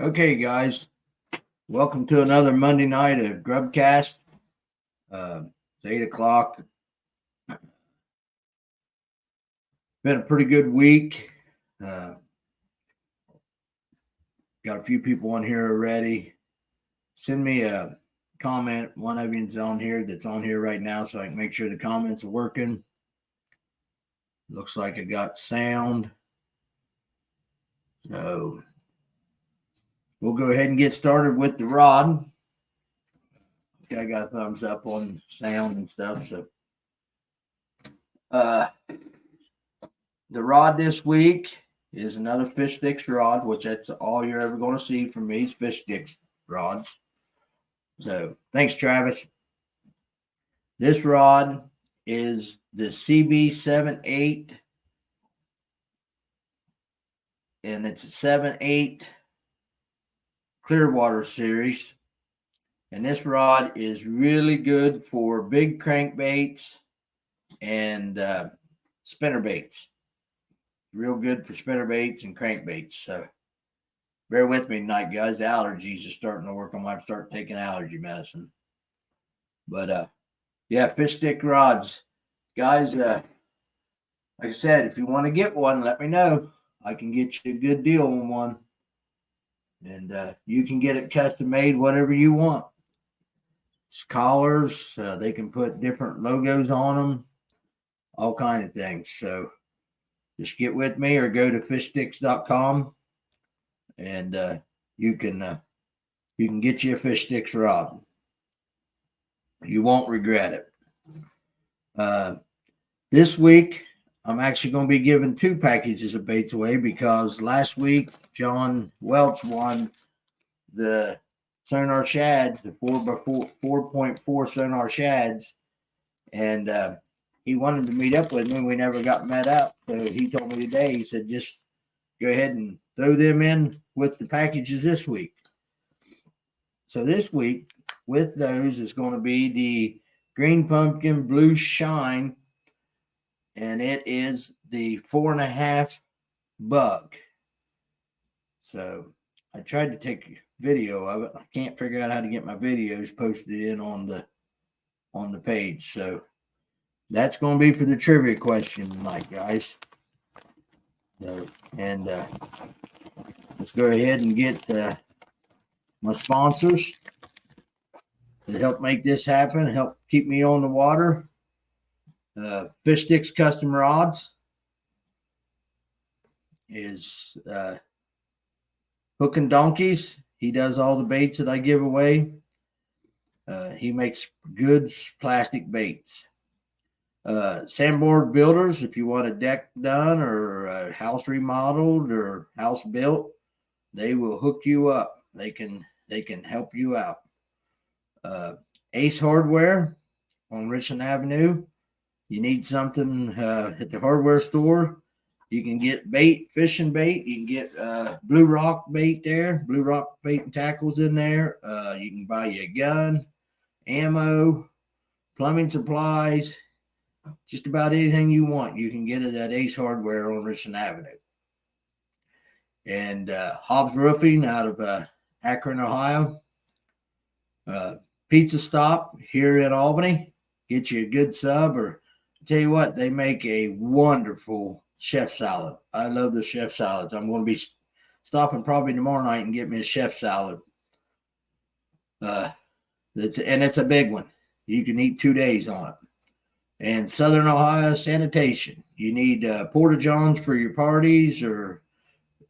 Okay, guys, welcome to another Monday night of Grubb Cast. It's 8 o'clock. Been a pretty good week. Got a few people on here already. Send me a comment. One of you's on here that's on here right now, so I can make sure the comments are working. Looks like I got sound. So we'll go ahead and get started with the rod. Okay, I got a thumbs up on sound and stuff. So the rod this week is another fish sticks rod, which that's all you're ever going to see from me is fish sticks rods. So thanks, Travis. This rod is the CB78, and it's a 7/8 Clearwater series. And this rod is really good for big crankbaits and spinner baits. Real good for spinner baits and crankbaits. So bear with me tonight, guys. The allergies are starting to work. I might start taking allergy medicine. But yeah, fish stick rods. Guys, like I said, if you want to get one, let me know. I can get you a good deal on one. And you can get it custom made, whatever you want. It's collars. They can put different logos on them. All kinds of things. So just get with me or go to fishsticks.com and you can get you a fish sticks rod. You won't regret it. This week, I'm actually going to be giving 2 packages of baits away because last week, John Welch won the sonar shads, the 4.4 sonar shads, and he wanted to meet up with me. We never got met up. So he told me today, he said, just go ahead and throw them in with the packages this week. So this week, with those, is going to be the Green Pumpkin Blue Shine, and it is the 4.5 bug. So I tried to take a video of it. I can't figure out how to get my videos posted in on the page. So that's going to be for the trivia question tonight, guys. So, and let's go ahead and get my sponsors to help make this happen, help keep me on the water. Fish Sticks Custom Rods is Hook and Donkeys. He does all the baits that I give away. He makes good plastic baits. Sandboard Builders, if you want a deck done or a house remodeled or house built, they will hook you up. They can help you out. Ace Hardware on Richland Avenue. You need something at the hardware store, you can get bait, fishing bait. You can get Blue Rock bait there, Blue Rock bait and tackles in there. You can buy you a gun, ammo, plumbing supplies, just about anything you want. You can get it at Ace Hardware on Richland Avenue. And Hobbs Roofing out of Akron, Ohio. Pizza Stop here in Albany. Get you a good sub, or tell you what, they make a wonderful chef salad. I love the chef salads. I'm going to be stopping probably tomorrow night and get me a chef salad. It's a big one. You can eat 2 days on it. And Southern Ohio Sanitation. You need porta-johns for your parties or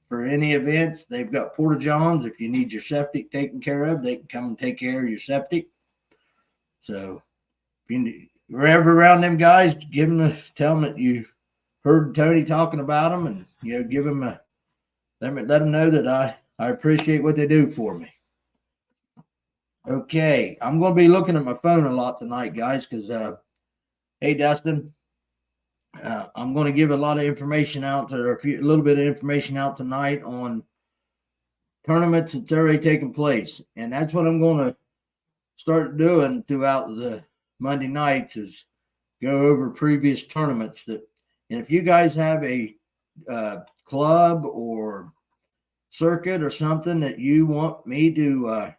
for any events. They've got porta johns. If you need your septic taken care of, they can come and take care of your septic. So if you're ever around them guys, tell them that you heard Tony talking about them, and give them let them know that I appreciate what they do for me. Okay, I'm going to be looking at my phone a lot tonight, guys, because hey, Dustin, I'm going to give a lot of information out, a little bit of information out tonight on tournaments that's already taken place, and that's what I'm going to start doing throughout the Monday nights is go over previous tournaments and if you guys have a club or circuit or something that you want me to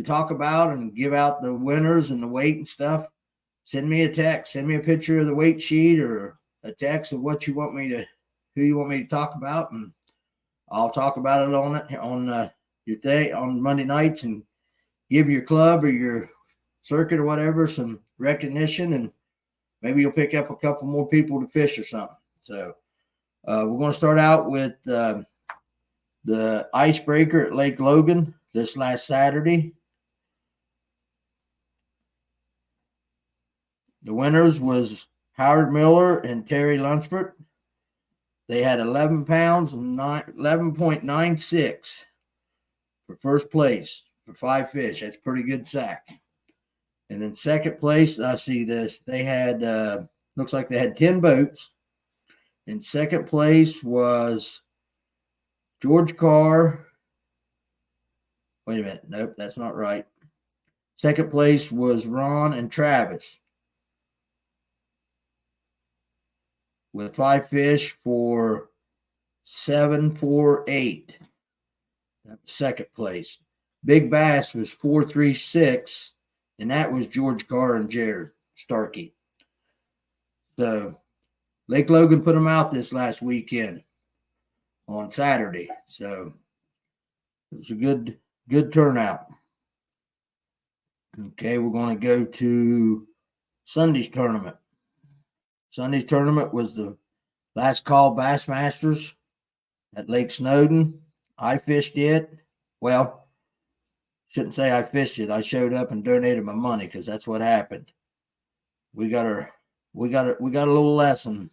talk about and give out the winners and the weight and stuff, send me a text, send me a picture of the weight sheet or a text of who you want me to talk about, and I'll talk about it on your day on Monday nights and give your club or your circuit or whatever some recognition, and maybe you'll pick up a couple more people to fish or something. So we're going to start out with the icebreaker at Lake Logan this last Saturday. The winners was Howard Miller and Terry Lunsford. They had 11 pounds and 11.96 for first place for 5 fish. That's pretty good sack. And then second place, I see this. They had looks like they had 10 boats. And second place was George Carr. Wait a minute. Nope, that's not right. Second place was Ron and Travis with 5 fish for 748. Second place. Big bass was 436, and that was George Carr and Jared Starkey. So Lake Logan put them out this last weekend on Saturday. So it was a good turnout. Okay, we're going to go to Sunday's tournament. Sunday's tournament was the last call Bassmasters at Lake Snowden. I fished it. Well, shouldn't say I fished it. I showed up and donated my money because that's what happened. We got a little lesson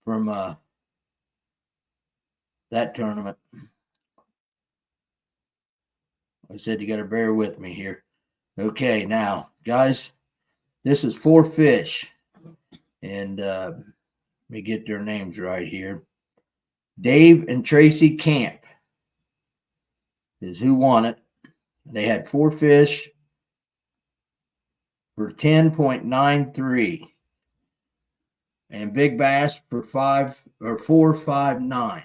from that tournament. I said you got to bear with me here. Okay, now, guys, this is 4 fish. And let me get their names right here. Dave and Tracy Camp is who won it. They had 4 fish for 10.93. And big bass for 4.59.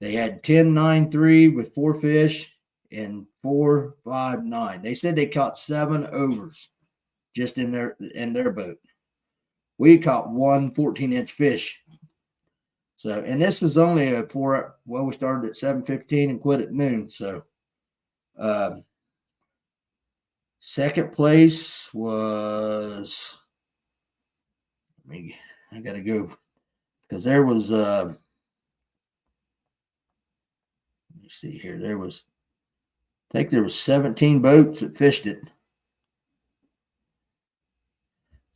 They had 10.93 with 4 fish and 4.59. They said they caught 7 overs just in their boat. We caught 1 14-inch fish. So, and this was only we started at 7:15 and quit at noon. So, second place was, I got to go because there was, let me see here. I think there was 17 boats that fished it.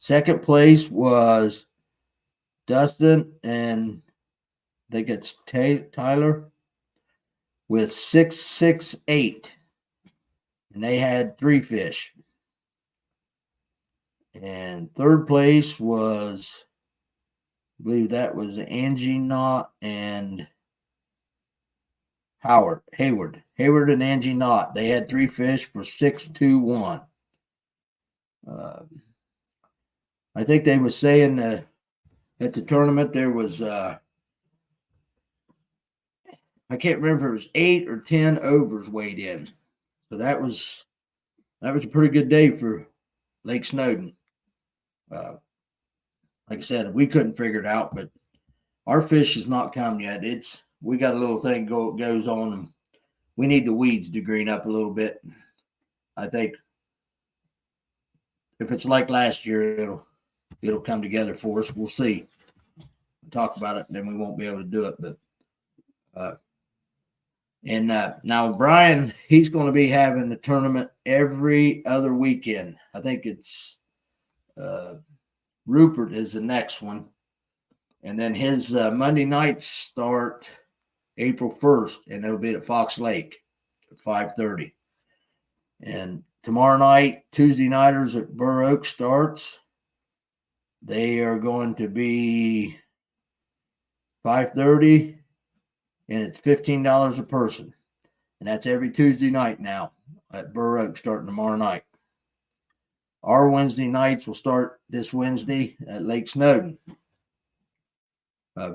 Second place was Dustin and I think it's Tyler with 668. And they had 3 fish. And third place was, I believe that was Angie Knott and Hayward and Angie Knott. They had 3 fish for 621. I think they were saying at the tournament there was I can't remember if it was 8 or 10 overs weighed in. So that was a pretty good day for Lake Snowden. Like I said, we couldn't figure it out, but our fish has not come yet. We got a little thing goes on, and we need the weeds to green up a little bit. I think if it's like last year, it'll come together for us. We'll see. We'll talk about it, and then we won't be able to do it. But And now Brian, he's going to be having the tournament every other weekend. I think it's Rupert is the next one. And then his Monday nights start April 1st, and it'll be at Fox Lake at 5:30. And tomorrow night, Tuesday nighters at Burr Oak starts. They are going to be 5:30, and it's $15 a person. And that's every Tuesday night now at Burr Oak starting tomorrow night. Our Wednesday nights will start this Wednesday at Lake Snowden.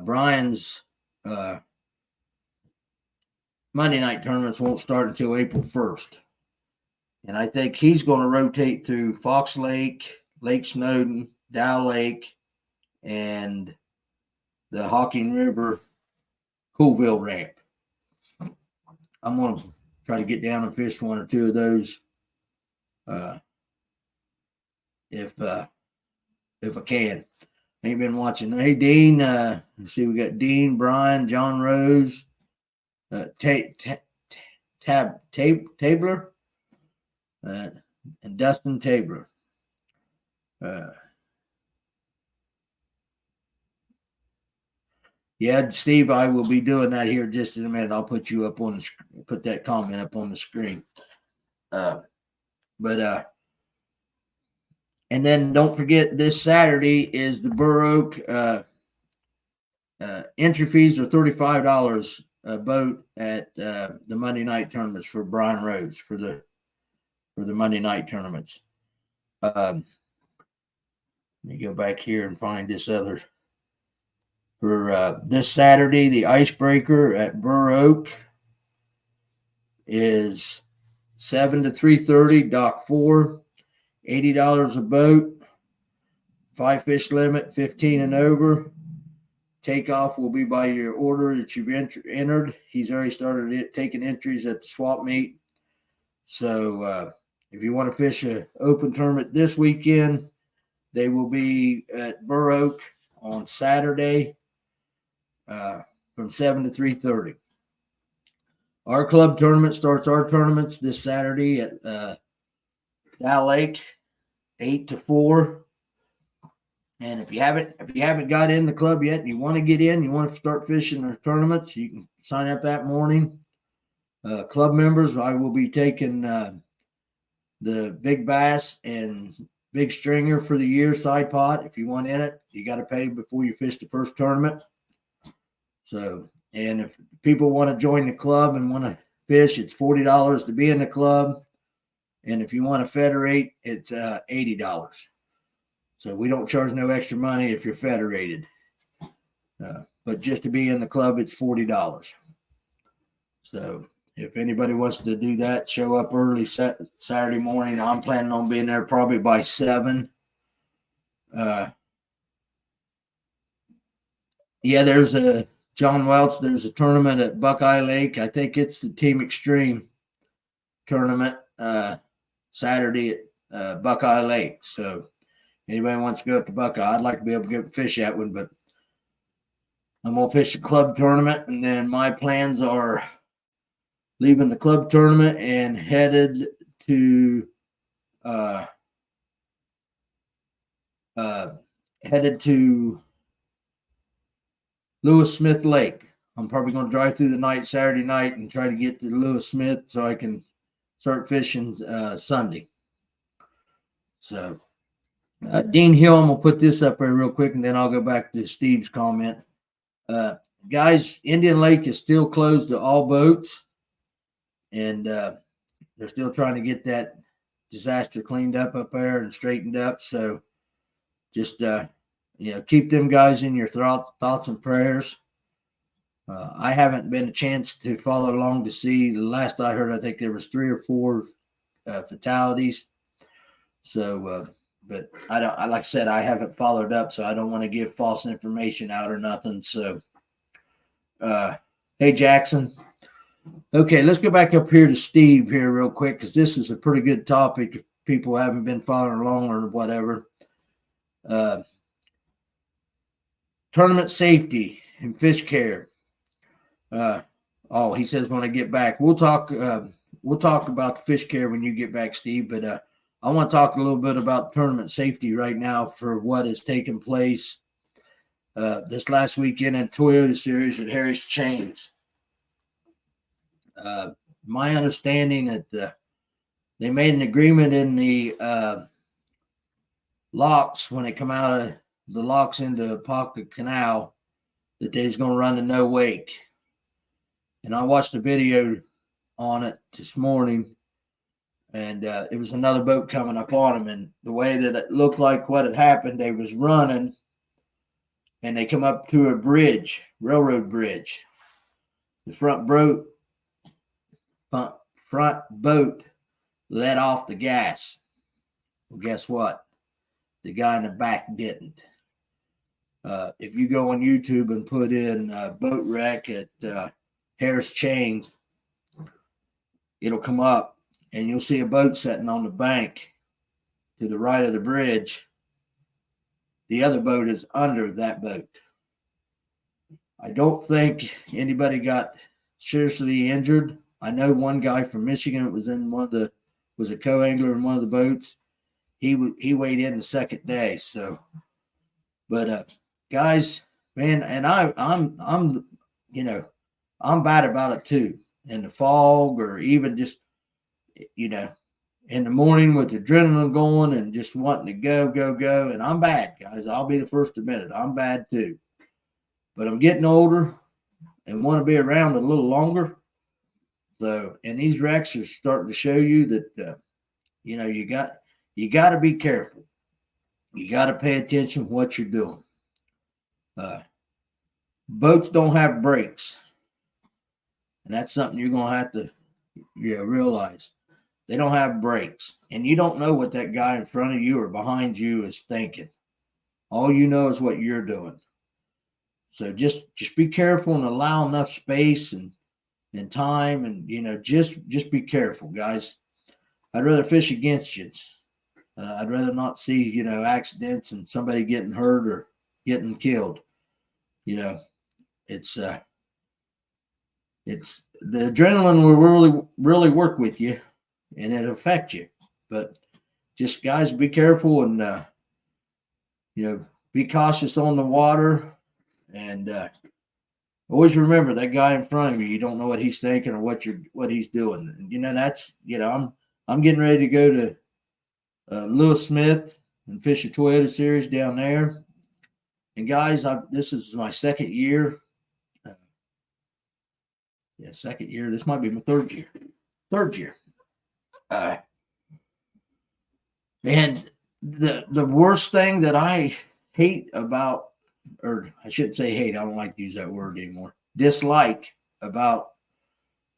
Brian's Monday night tournaments won't start until April 1st. And I think he's going to rotate through Fox Lake, Lake Snowden, Dow Lake, and the Hawking River Coolville ramp. I'm going to try to get down and fish one or two of those if I can. Ain't been watching. Hey, Dean. Let's see, we got Dean, Brian, John Rose, Tabler, and Dustin Tabler. Yeah, Steve, I will be doing that here just in a minute. I'll put you up on the put that comment up on the screen. And then don't forget, this Saturday is the Burr Oak. Entry fees are $35 a boat at the Monday night tournaments for Brian Rhodes for the Monday night tournaments. Let me go back here and find this other. For this Saturday, the Icebreaker at Burr Oak is 7 to 3:30, Dock 4, $80 a boat, 5 fish limit, 15 and over. Takeoff will be by your order that you've entered. He's already started taking entries at the swap meet. So if you want to fish an open tournament this weekend, they will be at Burr Oak on Saturday from 7 to 3:30. Our club tournament starts our tournaments this Saturday at Dow Lake, 8 to 4. And if you haven't got in the club yet and you want to get in, you want to start fishing the tournaments, you can sign up that morning. Club members, I will be taking the big bass and big stringer for the year side pot. If you want in it, you got to pay before you fish the first tournament. So, and if people want to join the club and want to fish, it's $40 to be in the club. And if you want to federate, it's $80. So we don't charge no extra money if you're federated. But just to be in the club, it's $40. So if anybody wants to do that, show up early Saturday morning. I'm planning on being there probably by 7. There's a John Welch. There's a tournament at Buckeye Lake. I think it's the Team Extreme tournament Saturday at Buckeye Lake. So anybody wants to go up to Buckeye, I'd like to be able to go fish that one, but I'm going to fish the club tournament. And then my plans are leaving the club tournament and headed to Lewis Smith Lake. I'm probably going to drive through the night Saturday night and try to get to Lewis Smith so I can start fishing Sunday. So Dean Hill, I'm going to put this up here real quick, and then I'll go back to Steve's comment. Guys, Indian Lake is still closed to all boats, and they're still trying to get that disaster cleaned up there and straightened up. So just, keep them guys in your thoughts and prayers. I haven't been a chance to follow along to see. The last I heard, I think there was 3 or 4 fatalities. So, but like I said, I haven't followed up, so I don't want to give false information out or nothing. So, hey, Jackson. Okay, let's go back up here to Steve here real quick, because this is a pretty good topic if people haven't been following along or whatever. Tournament safety and fish care. Oh, he says when I get back, we'll talk. We'll talk about the fish care when you get back, Steve. But I want to talk a little bit about tournament safety right now for what has taken place this last weekend in Toyota Series at Harris Chains. My understanding that they made an agreement in the locks when they come out of the locks into Pocket Canal that they was going to run the no wake. And I watched a video on it this morning, and it was another boat coming up on them. And the way that it looked like what had happened, they was running, and they come up to a bridge, railroad bridge. The front boat let off the gas. Well, guess what? The guy in the back didn't. If you go on YouTube and put in boat wreck at Harris Chains, it'll come up and you'll see a boat sitting on the bank to the right of the bridge. The other boat is under that boat. I don't think anybody got seriously injured. I know one guy from Michigan was in was a co-angler in one of the boats. He weighed in the second day. So, but guys, man, and I'm I'm bad about it too. In the fog, or even just in the morning with adrenaline going and just wanting to go. And I'm bad, guys. I'll be the first to admit it. I'm bad too. But I'm getting older and want to be around a little longer. So, and these wrecks are starting to show you that you got to be careful. You got to pay attention to what you're doing. Boats don't have brakes, and that's something you're gonna have to realize. They don't have brakes, and you don't know what that guy in front of you or behind you is thinking. All you know is what you're doing. So just be careful and allow enough space and time, and just be careful, guys. I'd rather fish against you. I'd rather not see accidents and somebody getting hurt or getting killed. It's the adrenaline will really work with you, and it affect you. But just guys, be careful and be cautious on the water, and always remember that guy in front of you. You don't know what he's thinking or what he's doing. And, I'm getting ready to go to Lewis Smith and fish a Toyota Series down there. And guys, this is my second year. Second year. This might be my third year. And the worst thing that I hate about, or I shouldn't say hate, I don't like to use that word anymore, dislike about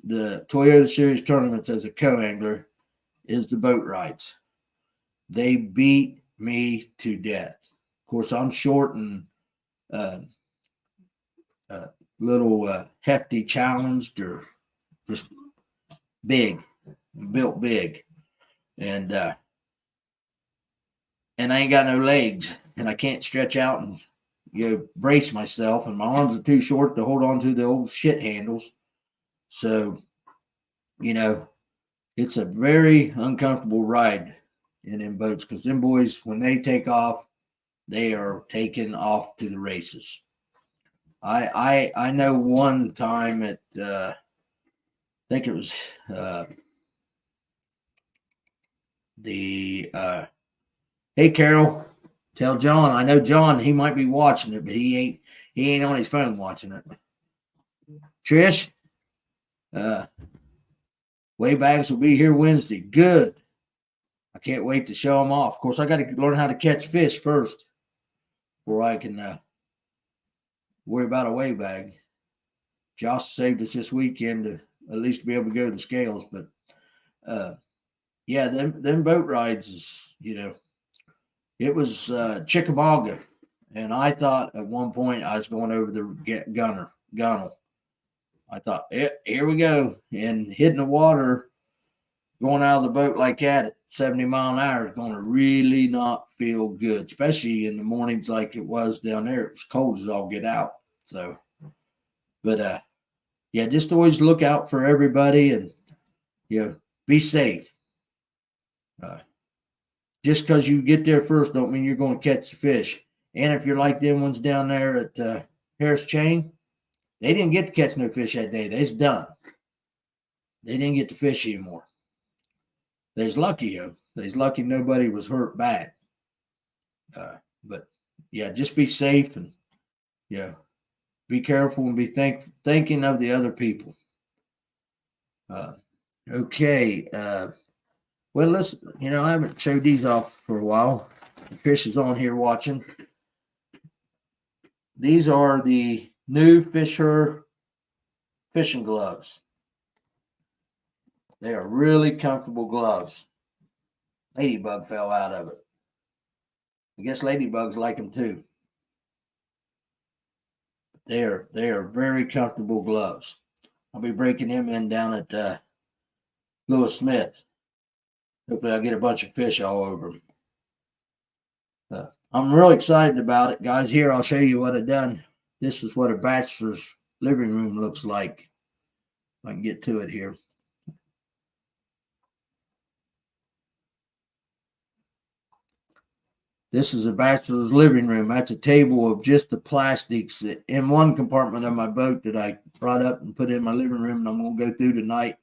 the Toyota Series tournaments as a co-angler is the boat rides. They beat me to death. Of course, I'm short and little hefty, challenged, or just big, built big, and I ain't got no legs, and I can't stretch out and brace myself, and my arms are too short to hold on to the old shit handles. So, it's a very uncomfortable ride in them boats, because them boys, when they take off, they are taking off to the races. I know one time at I think it was hey Carol, tell John, I know John, he might be watching it, but he ain't on his phone watching it. Trish, weigh bags will be here Wednesday. Good. I can't wait to show them off. Of course, I got to learn how to catch fish first before I can worry about a weigh bag. Josh saved us this weekend to at least be able to go to the scales. But them boat rides is, it was Chickamauga. And I thought at one point I was going over the gunnel. I thought, here we go. And hitting the water, going out of the boat like that at 70 mile an hour is going to really not feel good, especially in the mornings like it was down there. It was cold as all get out. So, but yeah, just always look out for everybody and, be safe. Just because you get there first don't mean you're going to catch the fish. And if you're like them ones down there at Harris Chain, they didn't get to catch no fish that day. They's done. They didn't get to fish anymore. They's lucky, though. They's lucky nobody was hurt bad. But yeah, just be safe and be careful and be thinking of the other people. Okay. Well, let's. I haven't showed these off for a while. Chris is on here watching. These are the new Fisher fishing gloves. They are really comfortable gloves. Ladybug fell out of it. I guess ladybugs like them too. They are very comfortable gloves. I'll be breaking them in down at Lewis Smith. Hopefully I'll get a bunch of fish all over them. I'm really excited about it, guys. Here, I'll show you what I've done. This is what a bachelor's living room looks like. If I can get to it here. This is a bachelor's living room. That's a table of just the plastics in one compartment of my boat that I brought up and put in my living room, and I'm going to go through tonight.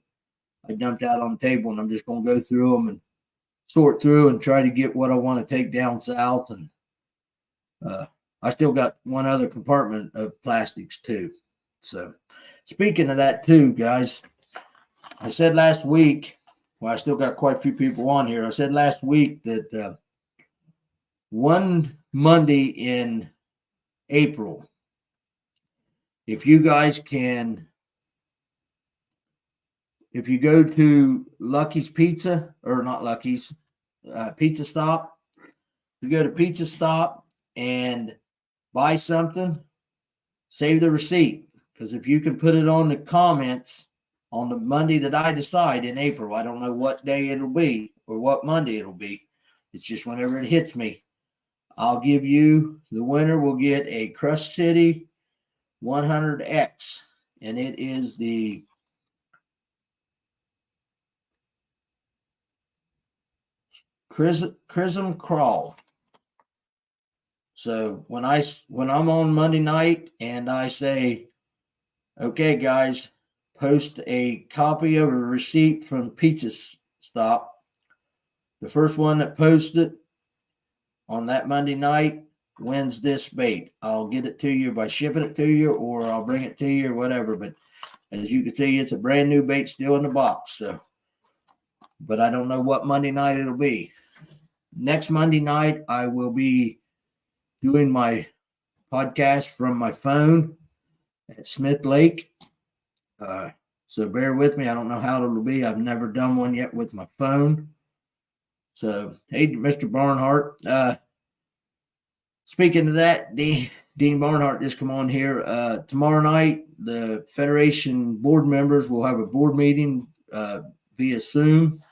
I dumped out on the table, and I'm just going to go through them and sort through and try to get what I want to take down south. And I still got one other compartment of plastics too. So speaking of that too, guys, I said last week, well, I still got quite a few people on here. I said last week that one Monday in April, if you guys can, if you go to Lucky's Pizza, or not Lucky's, Pizza Stop, you go to Pizza Stop and buy something, save the receipt. Because if you can put it on the comments on the Monday that I decide in April, I don't know what day it'll be or what Monday it'll be. It's just whenever it hits me. I'll give you, the winner will get a Crush City 100X. And it is the Chrism Crawl. So when I'm on Monday night and I say, okay, guys, post a copy of a receipt from Pizza Stop, the first one that posts it on that Monday night wins this bait. I'll get it to you by shipping it to you, or I'll bring it to you or whatever. But as you can see, it's a brand new bait still in the box. So, but I don't know what Monday night it'll be. Next Monday night, I will be doing my podcast from my phone at Smith Lake. So bear with me. I don't know how it'll be. I've never done one yet with my phone. So, hey, Mr. Barnhart. Speaking of that, Dean Barnhart just come on here. Tomorrow night, the Federation board members will have a board meeting via Zoom.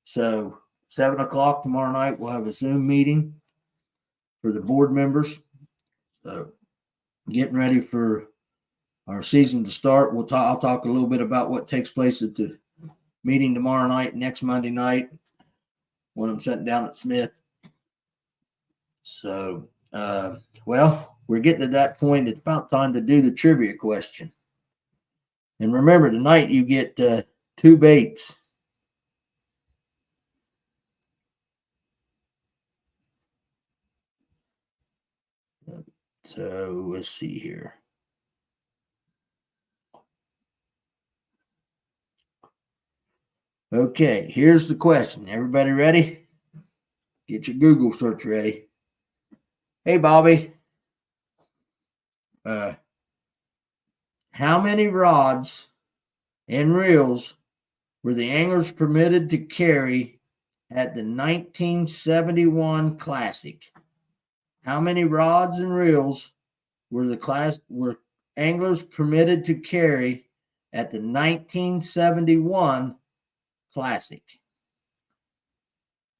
So 7 o'clock tomorrow night, we'll have a Zoom meeting for the board members. So getting ready for our season to start. I'll talk a little bit about what takes place at the meeting tomorrow night, next Monday night, when I'm sitting down at Smith. So, well, we're getting to that point. It's about time to do the trivia question. And remember, tonight you get 2 baits. So let's see here. Okay, here's the question. Everybody ready? Get your Google search ready. Hey, Bobby. How many rods and reels were the anglers permitted to carry at the 1971 Classic? How many rods and reels were anglers permitted to carry at the 1971 Classic?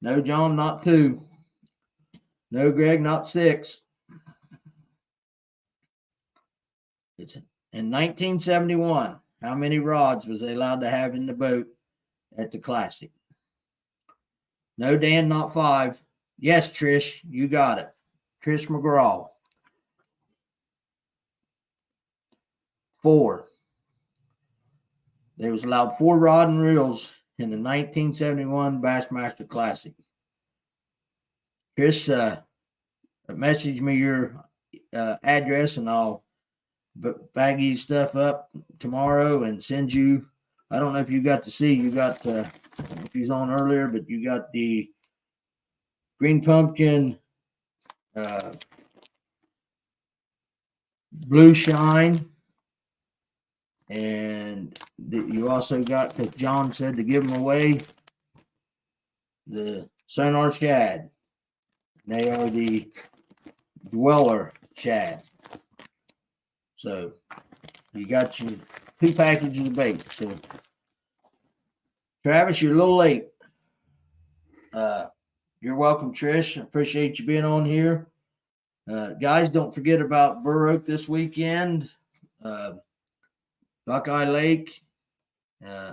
No, John, not 2. No, Greg, not 6. in 1971, how many rods was they allowed to have in the boat at the Classic? No, Dan, not 5. Yes, Trish, you got it. Trish McGraw. 4. They was allowed 4 rod and reels in the 1971 Bassmaster Classic. Chris, message me your address and I'll bag you stuff up tomorrow and send you. I don't know if you got to see. You got if he's on earlier, but you got the green pumpkin, blue shine, and you also got, because John said to give them away, the Sonar Shad. They are the Dweller Shad. So you got your 2 packages of bait. So Travis, you're a little late. You're welcome, Trish. I appreciate you being on here. Guys, don't forget about Burr Oak this weekend. Buckeye Lake,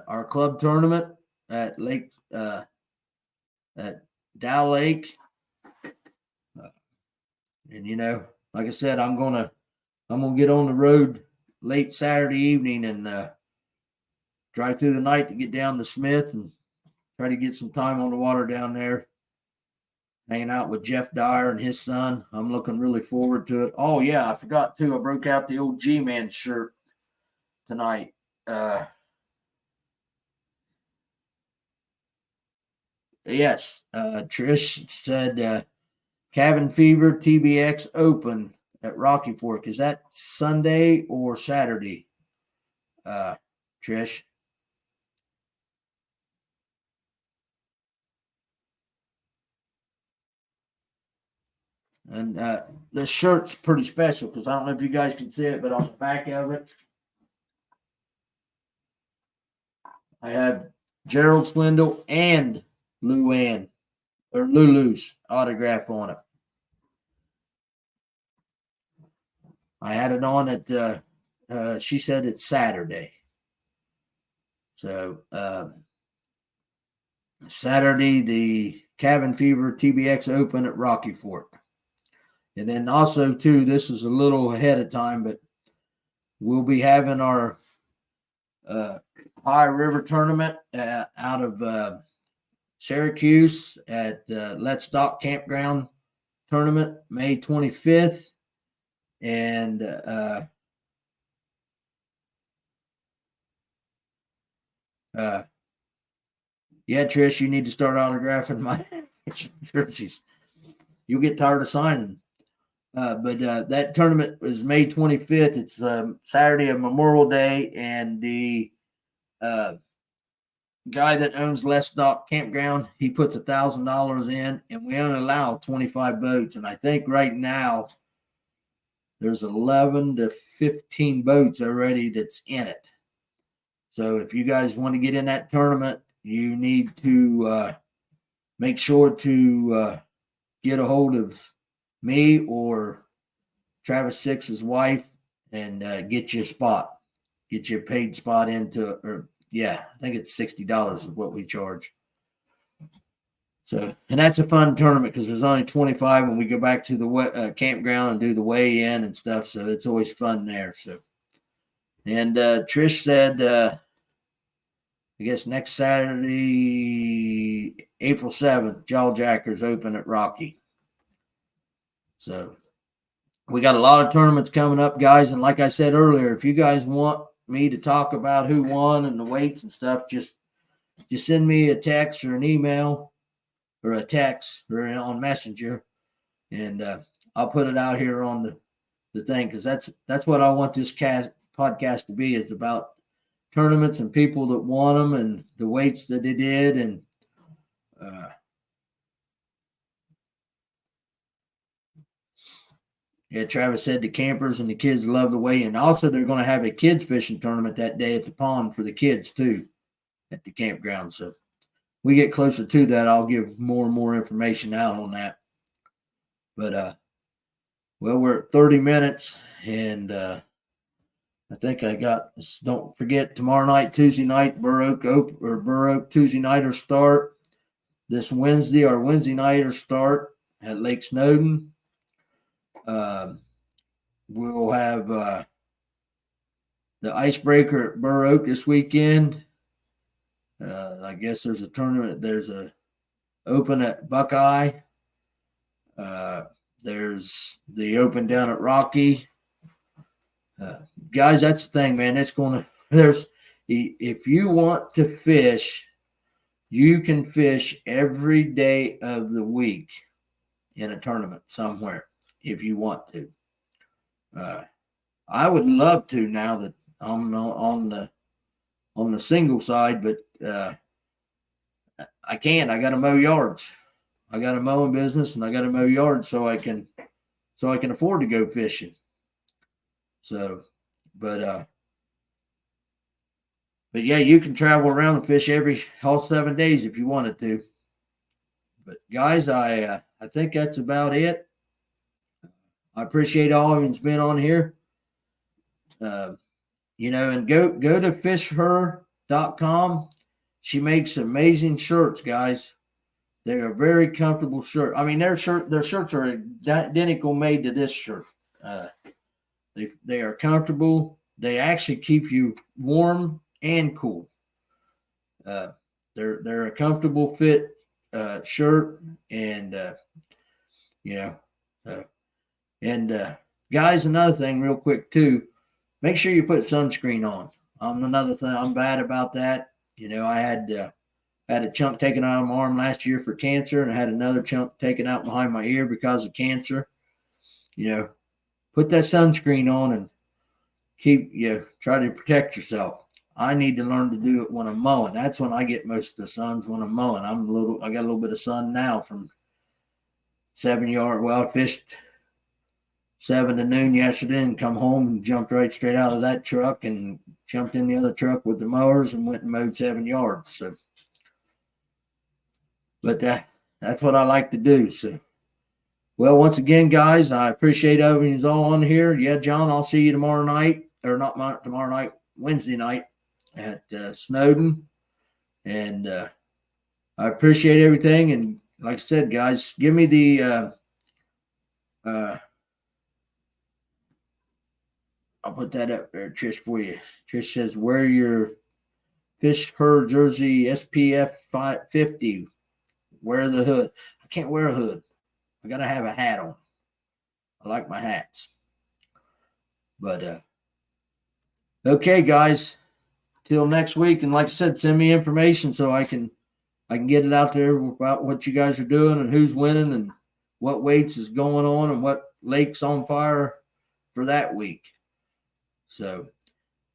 our club tournament at Lake at Dow Lake. And like I said, I'm gonna get on the road late Saturday evening and drive through the night to get down to Smith and try to get some time on the water down there, hanging out with Jeff Dyer and his son. I'm looking really forward to it. Oh yeah, I forgot too. I broke out the old G-Man shirt tonight. Yes, Trish said Cabin Fever TBX Open at Rocky Fork. Is that Sunday or Saturday, Trish? And the shirt's pretty special because I don't know if you guys can see it, but on the back of it, I have Gerald Swindle and Lulu's autograph on it. I had it on at, she said it's Saturday. So Saturday, the Cabin Fever TBX Open at Rocky Fork. And then also, too, this is a little ahead of time, but we'll be having our High River tournament out of Syracuse at Let's Dock Campground tournament, May 25th. And yeah, Trish, you need to start autographing my jerseys. You'll get tired of signing. But that tournament is May 25th. It's Saturday of Memorial Day, and the guy that owns Let's Dock Campground, he puts $1,000 in, and we only allow 25 boats. And I think right now there's 11 to 15 boats already that's in it. So if you guys want to get in that tournament, you need to make sure to get a hold of me or Travis Six's wife and get you a spot. Get you a paid spot into, or yeah, I think it's $60 is what we charge. So, and that's a fun tournament because there's only 25 when we go back to the campground and do the weigh-in and stuff. So it's always fun there. So, and Trish said, I guess next Saturday, April 7th, Jawjackers open at Rocky. So we got a lot of tournaments coming up, guys. And like I said earlier, if you guys want me to talk about who won and the weights and stuff, just send me a text or an email or a text or on Messenger, and I'll put it out here on the thing, because that's what I want this podcast to be. It's about tournaments and people that won them and the weights that they did. And yeah, Travis said the campers and the kids love the weigh in. Also, they're going to have a kids fishing tournament that day at the pond for the kids too at the campground. So we get closer to that, I'll give more and more information out on that. But well, we're at 30 minutes, and I think I got. Don't forget tomorrow night, Tuesday night, Burr Oak Tuesday nighter start. This Wednesday, our Wednesday nighter start at Lake Snowden. We'll have the icebreaker at Burr Oak this weekend. I guess there's a tournament. There's a open at Buckeye. There's the open down at Rocky. Guys, that's the thing, man. It's going to, if you want to fish, you can fish every day of the week in a tournament somewhere if you want to. I would love to now that I'm on the single side, but I can't. I got to mow yards. I got a mowing business, and I got to mow yards so I can afford to go fishing. So, but yeah, you can travel around and fish all 7 days if you wanted to. But guys, I think that's about it. I appreciate all of you's been on here. And go to fishher.com. She makes amazing shirts, guys. They are very comfortable shirts. I mean, their shirts are identical made to this shirt. They are comfortable. They actually keep you warm and cool. They're a comfortable fit shirt, and guys, another thing, real quick too. Make sure you put sunscreen on. Another thing, I'm bad about that. I had a chunk taken out of my arm last year for cancer, and I had another chunk taken out behind my ear because of cancer. Put that sunscreen on and try to protect yourself. I need to learn to do it when I'm mowing. That's when I get most of the suns, when I'm mowing. I got a little bit of sun now from 7 yard. Well, I fished 7 to noon yesterday and come home and jumped right straight out of that truck and jumped in the other truck with the mowers and went and mowed 7 yards. So, but that's what I like to do. So, well, once again, guys, I appreciate everyone's all on here. Yeah, John, I'll see you tomorrow night, or not tomorrow night, Wednesday night at Snowden. And I appreciate everything. And like I said, guys, give me the I'll put that up there, Trish, for you. Trish says, wear your Fish Her jersey SPF 50. Wear the hood. I can't wear a hood. I got to have a hat on. I like my hats. But, okay, guys. Till next week. And like I said, send me information so I can get it out there about what you guys are doing and who's winning and what weights is going on and what lake's on fire for that week. So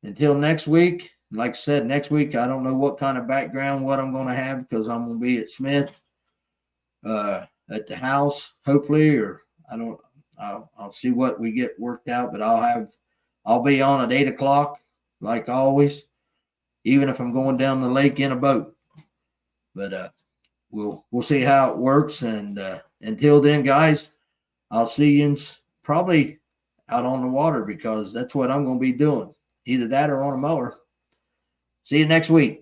until next week, like I said, next week, I don't know what kind of background, what I'm going to have, because I'm going to be at Smith at the house, hopefully, or I'll see what we get worked out, but I'll be on at 8 o'clock, like always, even if I'm going down the lake in a boat. But we'll see how it works. And until then, guys, I'll see you probably out on the water, because that's what I'm going to be doing. Either that or on a mower. See you next week.